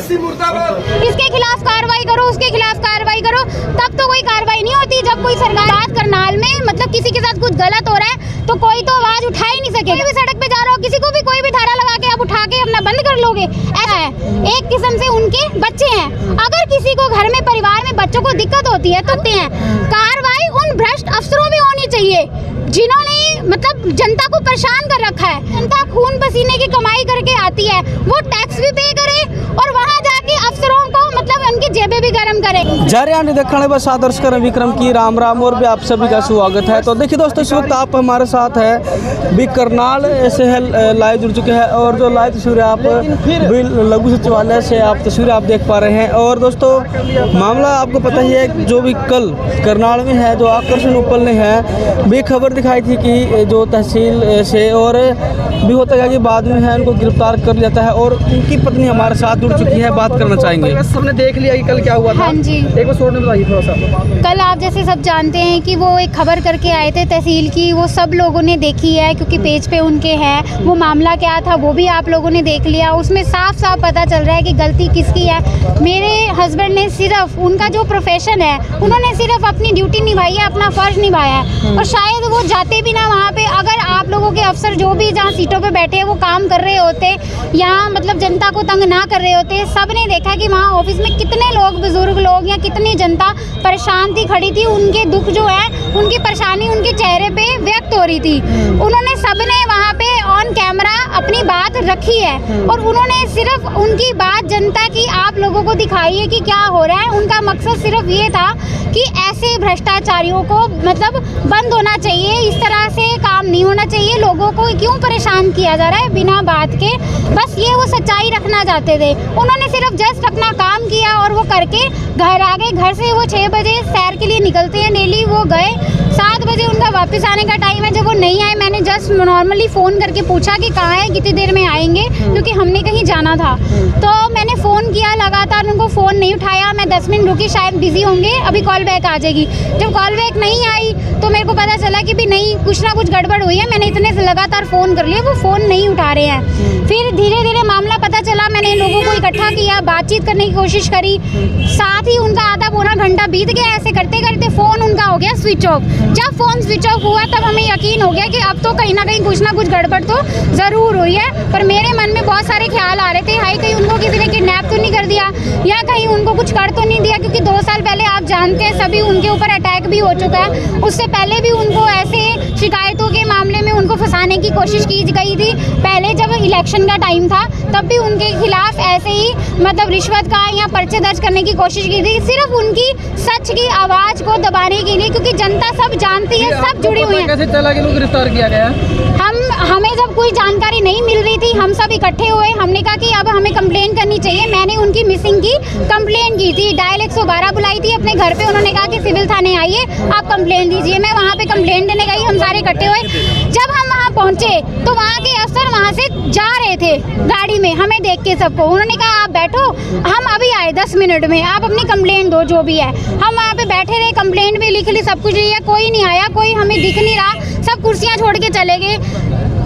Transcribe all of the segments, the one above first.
इसके खिलाफ कार्रवाई करो, उसके खिलाफ कार्रवाई करो, तब तो कोई कार्रवाई नहीं होती। जब कोई सरकार बात करनाल में मतलब किसी के साथ कुछ गलत हो रहा है तो कोई तो आवाज उठा ही नहीं सके। भी सड़क पे जा रहा हो, किसी को भी कोई भी धारा लगा के आप उठा के अपना बंद कर लोगे, ऐसा है। एक किस्म से उनके बच्चे हैं, अगर किसी को घर में परिवार में बच्चों को दिक्कत होती है तो कार्रवाई उन भ्रष्ट अफसरों में होनी चाहिए जिन्होंने मतलब जनता को परेशान कर रखा है। जनता खून पसीने की कमाई करके आती है, वो टैक्स भी पे करे और वहाँ जाके अफसरों को मतलब उनकी जेबें भी गर्म करे। जारियानी देखने बस आदर्श कर विक्रम की राम राम और भी आप सभी का स्वागत है। तो देखिए दोस्तों, इस वक्त आप हमारे साथ है भी करनाल से लाइव जुड़ चुके हैं और जो लाइव तस्वीरें आप लघु सचिवालय से आप तस्वीरें आप देख पा रहे हैं। और दोस्तों मामला आपको पता ही है, जो भी कल करनाल में है जो आकर्षण उपलने है भी खबर दिखाई थी कि जो तहसील से और भी होता है कि बाद में है उनको गिरफ्तार कर लिया जाता है और उनकी पत्नी हमारे साथ जुड़ चुकी है, बात करना चाहेंगे। सबने देख लिया कि कल क्या हुआ था। हाँ जी, एक बार शॉर्ट में बताइए थोड़ा सा। कल आप जैसे सब जानते हैं कि वो एक खबर करके आए थे तहसील की, वो सब लोगों ने देखी है क्योंकि पेज पे उनके है। वो मामला क्या था वो भी आप लोगों ने देख लिया। उसमें साफ साफ पता चल रहा है कि गलती किसकी है। मेरे हस्बैंड ने सिर्फ उनका जो प्रोफेशन है उन्होंने सिर्फ अपनी ड्यूटी निभाई है, अपना फर्ज निभाया है और शायद वो जाते भी ना वहाँ पे। अगर आप लोगों के अफसर जो भी जहाँ सीटों पे बैठे हैं वो काम कर रहे होते, यहाँ मतलब जनता को तंग ना कर रहे होते। सब ने देखा कि वहाँ ऑफिस में कितने लोग, बुजुर्ग लोग या कितनी जनता परेशान थी, खड़ी थी। उनके दुख जो है, उनकी परेशानी उनके चेहरे पे व्यक्त हो रही थी। उन्होंने सबने वहाँ पे ऑन कैमरा अपनी बात रखी है और उन्होंने सिर्फ उनकी बात जनता की आप लोगों को दिखाई है कि क्या हो रहा है। उनका मकसद सिर्फ ये था कि ऐसे भ्रष्टाचारियों को मतलब बंद होना चाहिए, इस तरह से काम नहीं होना चाहिए। लोगों को क्यों परेशान किया जा रहा है बिना बात के, बस ये वो सच्चाई रखना चाहते थे। उन्होंने सिर्फ जस्ट अपना काम किया और वो करके घर आ गए। घर से वो 6 बजे सैर के लिए निकलते हैं डेली, वो गए 7 बजे उनका वापस आने का टाइम है। जब वो नहीं आए, मैंने जस्ट नॉर्मली फ़ोन करके पूछा कि कहाँ है, कितनी देर में आएंगे, क्योंकि हमने कहीं जाना था। तो मैंने फ़ोन किया, लगातार उनको फ़ोन नहीं उठाया। मैं 10 मिनट रुकी, शायद बिज़ी होंगे, अभी कॉल बैक आ जाएगी। जब कॉल बैक नहीं आई तो मेरे को पता चला कि भी नहीं, कुछ ना कुछ गड़बड़ हुई है। मैंने इतने से लगातार फ़ोन कर लिया, वो फ़ोन नहीं उठा रहे हैं। फिर धीरे धीरे मामला पता चला, मैंने लोगों को इकट्ठा किया, बातचीत करने की कोशिश करी। साथ ही उनका आधा पौना घंटा बीत गया। ऐसे करते करते फ़ोन उनका हो गया स्विच ऑफ। जब फ़ोन स्विच ऑफ हुआ तब हमें यकीन हो गया कि अब तो कहीं ना कहीं कुछ ना कुछ गड़बड़ तो ज़रूर हुई है। पर मेरे मन में बहुत सारे ख्याल आ रहे थे, हाई कहीं उनको किसी ने किडनैप तो नहीं कर दिया या कहीं उनको कुछ कर तो नहीं दिया, क्योंकि 2 साल पहले आप जानते हैं सभी उनके ऊपर अटैक भी हो चुका है। उससे पहले भी उनको ऐसे शिकायतों के मामले में उनको फंसाने की कोशिश की गई थी। पहले जब इलेक्शन का टाइम था तब भी उनके खिलाफ ऐसे ही मतलब रिश्वत का या पर्चे दर्ज करने की कोशिश की थी, सिर्फ उनकी सच की आवाज़ को दबाने के लिए, क्योंकि जनता सब जानती है, सब जुड़ी हुई है। कैसे चला कि लोग गिरफ्तार किया गया? हमें जब कोई जानकारी नहीं मिल रही थी, हम सब इकट्ठे हुए। हमने कहा कि अब हमें कंप्लेन करनी चाहिए। मैंने उनकी मिसिंग की कंप्लेन की थी, डायल 112 बुलाई थी अपने घर पे। उन्होंने कहा कि सिविल थाने आइए, आप कंप्लेन दीजिए। मैं वहाँ पे कंप्लेन देने गई, हम सारे इकट्ठे हुए। जब हम वहाँ पहुँचे तो वहाँ के अफसर वहाँ से जा रहे थे गाड़ी में, हमें देख के सबको। उन्होंने कहा आप बैठो, हम अभी आए 10 मिनट में, आप अपनी कंप्लेन दो जो भी है। हम वहाँ पे बैठे रहे, कंप्लेन भी लिख ली, सब कुछ लिया, कोई नहीं आया, कोई हमें दिख नहीं रहा। सब कुर्सियाँ छोड़ के चले गए।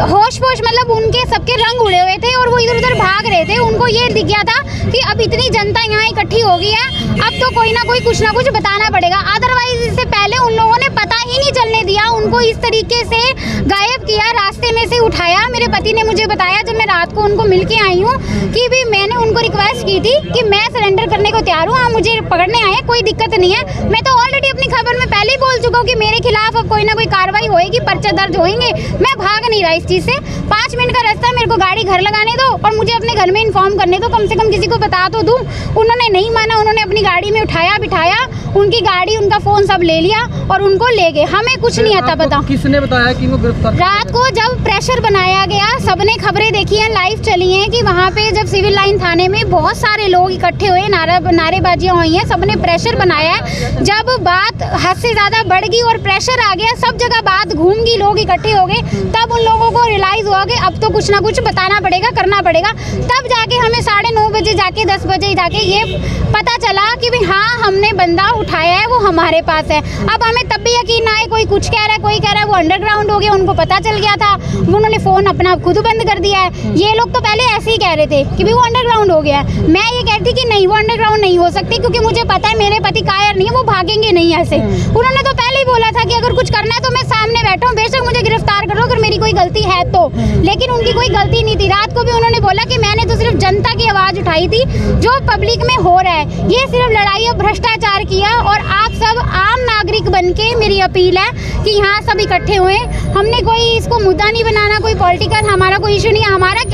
होश पोश मतलब उनके सबके रंग उड़े हुए थे और वो इधर उधर भाग रहे थे। उनको ये दिख गया था कि अब इतनी जनता यहाँ इकट्ठी हो गई है, अब तो कोई ना कोई कुछ ना कुछ बताना पड़ेगा। अदरवाइज इससे पहले उन लोगों ने पता ही नहीं चलने दिया, उनको इस तरीके से गायब किया, रास्ते में से उठाया। मेरे पति ने मुझे बताया जब मैं रात को उनको मिल के आई हूँ कि भी मैंने उनको रिक्वेस्ट की थी कि मैं सरेंडर करने को तैयार हूँ, आप मुझे पकड़ने आए, कोई दिक्कत नहीं है। मैं तो ऑलरेडी अपनी खबर में पहले ही बोल चुका हूँ कि मेरे खिलाफ अब कोई ना कोई कार्रवाई होएगी, पर्चे दर्ज होंगे। मैं भाग नहीं रहा इस चीज़ से। 5 मिनट का रास्ता, मेरे को गाड़ी घर लगाने दो और मुझे अपने घर में इन्फॉर्म करने दो, कम से कम किसी को बता तो दूँ। उन्होंने नहीं माना, उन्होंने अपनी गाड़ी में उठाया बिठाया, उनकी गाड़ी, उनका फ़ोन सब ले लिया और उनको ले गए। हमें कुछ नहीं आता पता। किसने बताया कि वो गिरफ्तार? रात को जब प्रेशर बनाया गया, सबने खबरें देखी हैं, लाइव चली हैं कि वहाँ पे जब सिविल लाइन थाने में बहुत सारे लोग इकट्ठे हुए, नारेबाजियाँ हुई हैं, सबने प्रेशर बनाया है। जब बात हद से ज़्यादा ज़्यादा बढ़ गई और प्रेशर आ गया, सब जगह बात घूम गई, लोग इकट्ठे हो गए, तब उन लोगों को रियलाइज़ हुआ कि अब तो कुछ ना कुछ बताना पड़ेगा, करना पड़ेगा। तब जाके हमें 9:30 बजे जाके 10 बजे जाके ये पता चला कि भाई हाँ, हमने बंदा उठाया है, वो हमारे पास है। अब हमें तब भी यकीन ना आए, कोई कुछ कह रहा है, कोई कह रहा है वो अंडरग्राउंड हो गया, उनको पता चल गया था, उन्होंने फ़ोन अपना खुद बंद कर दिया है। ये लोग तो पहले ऐसे ही कह रहे थे कि भाई वो अंडरग्राउंड हो गया है। मैं ये कहती कि नहीं, वो अंडरग्राउंड नहीं हो सकती, क्योंकि मुझे पता है मेरे पति कायर नहीं है, वो भागेंगे नहीं ऐसे। उन्होंने तो पहले ही बोला था कि अगर कुछ करना है तो मैं सामने बैठा हूँ, बेशक मुझे गिरफ्तार करो अगर मेरी कोई गलती है तो। लेकिन उनकी कोई गलती नहीं थी। रात को भी उन्होंने बोला कि मैंने तो सिर्फ जनता की आवाज़ उठाई थी, जो पब्लिक में हो रहा है ये सिर्फ लड़ाई और भ्रष्टाचार किया। और आप सब आम नागरिक बन के मेरी अपील है कि यहाँ सब इकट्ठे हुए। हमने कोई इसको मुद्दा नहीं बनाना, कोई पॉलिटिकल हमारा कोई इशू नहीं है,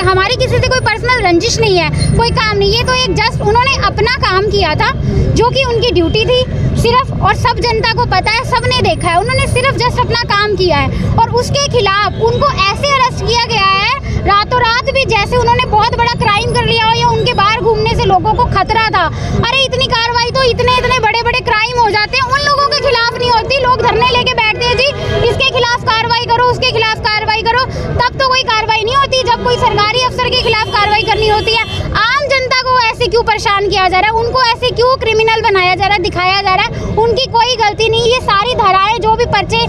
हमारी किसी से कोई पर्सनल रंजिश नहीं है, कोई काम नहीं। ये तो एक जस्ट उन्होंने अपना काम किया था जो कि उनकी ड्यूटी थी सिर्फ, और सब जनता को पता है, सबने देखा है, उन्होंने सिर्फ जस्ट अपना काम किया है। और उसके खिलाफ उनको ऐसे अरेस्ट किया गया है रातों रात भी, जैसे उन्होंने बहुत बड़ा क्राइम कर लिया हो या उनके बाहर घूमने से लोगों को खतरा था। अरे इतनी कार्रवाई तो इतने बड़े बड़े क्राइम हो जाते हैं, उन लोगों के खिलाफ नहीं होती। लोग धरने लेके बैठते हैं, जी इसके खिलाफ कार्रवाई करो, उसके खिलाफ कार्रवाई करो, तब तो कोई कार्रवाई नहीं होती। जब कोई सरकारी अफसर के खिलाफ कार्रवाई करनी होती है, आम जनता को ऐसे क्यों परेशान किया जा रहा है, उनको ऐसे क्यों क्रिमिनल बनाया जा रहा है, दिखाया जा रहा है। उनकी कोई गलती नहीं। ये सारी धाराएं जो भी पर्चे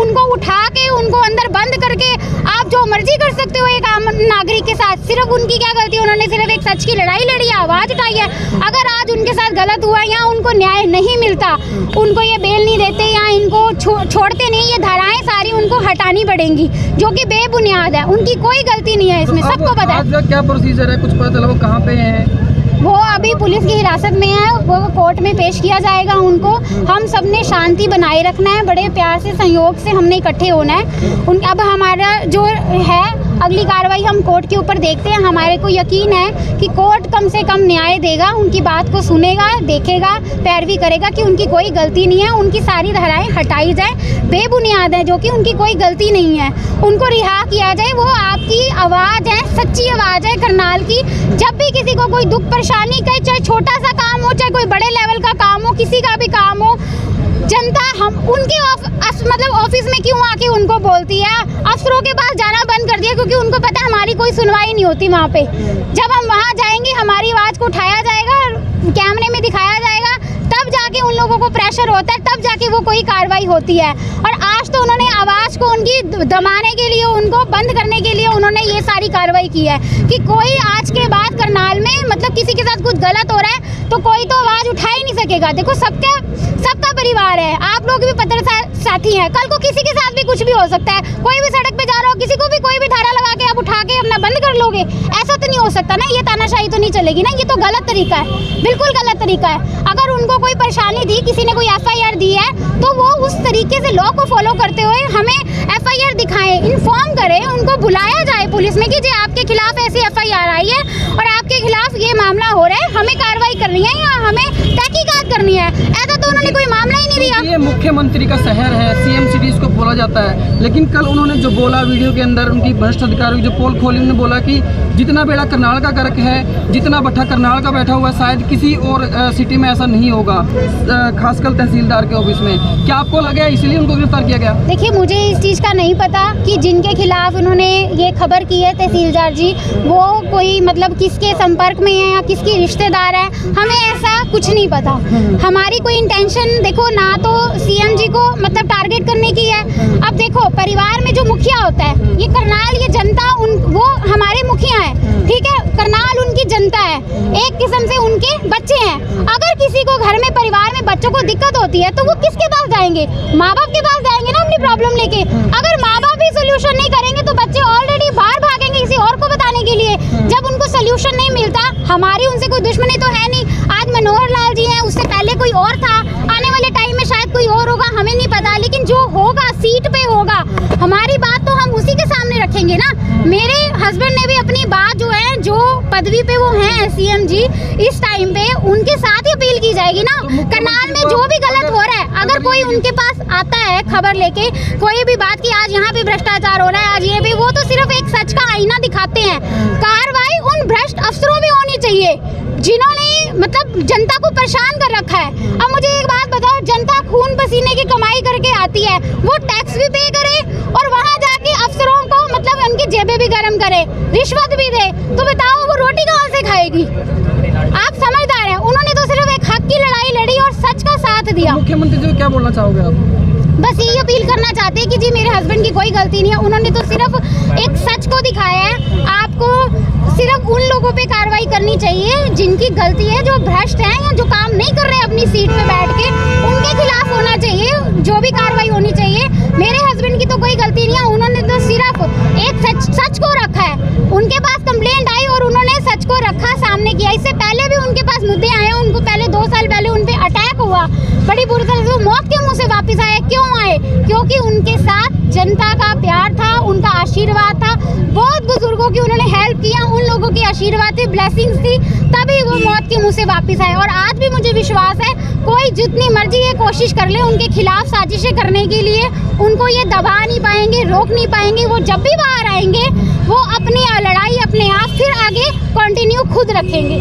उनको उठा के उनको अंदर बंद करके आप जो मर्जी कर सकते हो एक आम नागरिक के साथ। सिर्फ उनकी क्या गलती, उन्होंने सिर्फ एक सच की लड़ाई लड़ी है, आवाज़ उठाई है। अगर आज उनके साथ गलत हुआ या उनको न्याय नहीं मिलता, उनको ये बेल नहीं देते या इनको छोड़ते नहीं, ये धाराएं सारी उनको हटानी पड़ेंगी, जो कि बेबुनियाद है। उनकी कोई गलती नहीं है इसमें, सबको पता है। क्या प्रोसीजर है, कुछ पता चला वो कहाँ पे हैं? वो अभी पुलिस की हिरासत में है, वो कोर्ट में पेश किया जाएगा उनको। हम सब ने शांति बनाए रखना है, बड़े प्यार से सहयोग से हमने इकट्ठे होना है। अब हमारा जो है अगली कार्रवाई हम कोर्ट के ऊपर देखते हैं। हमारे को यकीन है कि कोर्ट कम से कम न्याय देगा, उनकी बात को सुनेगा, देखेगा, पैरवी करेगा कि उनकी कोई गलती नहीं है, उनकी सारी धाराएं हटाई जाए, बेबुनियाद है, जो कि उनकी कोई गलती नहीं है, उनको रिहा किया जाए। वो आपकी आवाज़ है, सच्ची आवाज़ है करनाल की। जब भी किसी को कोई दुख परेशानी का, चाहे छोटा सा काम हो, चाहे कोई बड़े लेवल का काम हो, किसी का भी काम हो, जनता हम उनके मतलब ऑफिस में क्यों आके उनको बोलती है। अफसरों के पास जाना बंद कर दिया, क्योंकि उनको पता है हमारी कोई सुनवाई नहीं होती वहाँ पे। जब हम वहाँ जाएंगे, हमारी आवाज़ को उठाया जाएगा, कैमरे में दिखाया जाएगा, तब जाके उन लोगों को प्रेशर होता है, तब जाके वो कोई कार्रवाई होती है। और आज तो उन्होंने आवाज़ को उनकी दबाने के लिए, उनको बंद करने के लिए उन्होंने ये सारी कार्रवाई की है कि कोई आज के बाद करनाल में मतलब किसी के साथ कुछ गलत हो रहा है तो कोई तो आवाज़ उठा ही नहीं सकेगा। देखो सबका परिवार है, आप लोग भी पत्रकार साथी हैं, कल को किसी के साथ भी कुछ भी हो सकता है। कोई भी सड़क पे जा रहा हो, किसी को भी कोई भी धारा लगा के आप उठा के अपना बंद कर लोगे, ऐसा तो नहीं हो सकता ना। ये तानाशाही तो नहीं चलेगी ना, ये तो गलत तरीका है, बिल्कुल गलत तरीका है। अगर उनको कोई परेशानी थी, किसी ने कोई FIR दी है, तो वो उस तरीके से लॉ को फॉलो करते हुए हमें FIR दिखाएं, इन्फॉर्म करें, उनको बुलाया जाए पुलिस में कि जी आपके खिलाफ ऐसी FIR आई है और आपके खिलाफ ये मामला हो रहा है, हमें कार्रवाई करनी है या हमें तहकीकात करनी है। ऐसा तो उन्होंने कोई मामला ही नहीं दिया। ये मुख्यमंत्री का शहर है, CM सिटी इसको बोला जाता है, लेकिन कल उन्होंने जो बोला वीडियो के अंदर, उनकी भ्रष्ट अधिकारी जो पोल खोली, उन्होंने बोला कि जितना बेड़ा करनाल का गर्क है, जितना भट्ठा करनाल का बैठा हुआ है, शायद किसी और सिटी में ऐसा नहीं होगा, खासकर तहसीलदार के ऑफिस में। क्या आपको लगा इसलिए उनको गिरफ्तार किया गया? देखिए, मुझे इस चीज़ का नहीं पता कि जिनके खिलाफ उन्होंने ये खबर की है तहसीलदार जी, वो कोई मतलब किसके संपर्क में है या किसकी रिश्तेदार है, हमें ऐसा कुछ नहीं पता। हमारी कोई इंटेंशन देखो ना तो CM जी को मतलब टारगेट करने की है। अब देखो, परिवार में जो मुखिया होता है, ये करनाल, ये जनता वो हमारे मुखिया हैं, ठीक है, करनाल उनकी जनता है, एक किस्म से उनके बच्चे हैं। अगर किसी को घर में परिवार में बच्चों को दिक्कत होती है तो वो किसके पास जाएंगे? माँ बाप के पास जाएंगे ना अपनी प्रॉब्लम लेके। अगर माँ बाप भी सोल्यूशन नहीं करेंगे तो बच्चे ऑलरेडी बाहर भागेंगे किसी और को बताने के लिए। जब उनको सोल्यूशन नहीं मिलता, हमारी उनसे कोई दुश्मनी तो है नहीं। आज मनोहर लाल जी हैं, उससे पहले कोई और था, आने वाले टाइम में शायद कोई और होगा, हमें नहीं पता, लेकिन जो होगा सीट पे होगा। हमारी बात तो हम उसी के सामने रखेंगे ना। मेरे हस्बैंड ने भी अपनी बात जो है, जो पदवी पे वो हैं CM जी, इस टाइम पे उनके साथ ही अपील की जाएगी ना। करनाल में जो भी गलत हो रहा है, अगर कोई उनके पास आता है खबर लेके, कोई भी बात की आज यहाँ पे भ्रष्टाचार हो रहा है, आज ये भी, वो तो सिर्फ एक सच का आईना दिखाते हैं। कार्रवाई उन भ्रष्ट अफसरों भी होनी चाहिए जिन्होंने मतलब जनता को परेशान कर रखा है। अब मुझे एक बात बताओ, जनता खून पसीने की कमाई करके आती है, वो टैक्स भी पे करे और वहाँ जाके अफसरों को मतलब उनकी जेबें भी गर्म करे, रिश्वत भी दे, तो बताओ वो रोटी कहाँ से खाएगी? आप समझदार हैं, उन्होंने तो सिर्फ एक हक की लड़ाई लड़ी और सच का साथ दिया। मुख्यमंत्री जी क्या बोलना चाहोगे आप? बस यही अपील करना चाहते हैं कि जी मेरे हस्बैंड की कोई गलती नहीं है, उन्होंने तो सिर्फ एक सच को दिखाया है। आपको सिर्फ उन लोगों पे कार्रवाई करनी चाहिए जिनकी गलती है, जो भ्रष्ट हैं या जो काम नहीं कर रहे हैं अपनी सीट पे बैठ के, उनके खिलाफ होना चाहिए, जो भी कार्रवाई होनी चाहिए। मेरे हस्बैंड की तो कोई गलती नहीं है, उन्होंने तो सिर्फ एक सच को रखा है। उनके पास कंप्लेंट आई और उन्होंने सच को रखा, सामने किया। इससे पहले भी उनके पास मुद्दे आए हैं, उनको पहले 2 साल पहले उन पे अटैक हुआ, बड़ी बुरी तरह से, वो मौत के मुंह से वापस आए। क्यों आए? क्योंकि उनके साथ जनता का प्यार था, उनका आशीर्वाद था, बहुत बुजुर्गों की उन्होंने हेल्प किया, उन लोगों की आशीर्वाद थी, ब्लेसिंग्स थी, तभी वो मौत के मुंह से वापस आए। और आज भी मुझे विश्वास है, कोई जितनी मर्जी ये कोशिश कर ले उनके खिलाफ साजिशें करने के लिए, उनको ये दबा नहीं पाएंगे, रोक नहीं पाएंगे। वो जब भी बाहर आएंगे वो अपनी लड़ाई अपने आप फिर आगे कंटिन्यू खुद रखेंगे।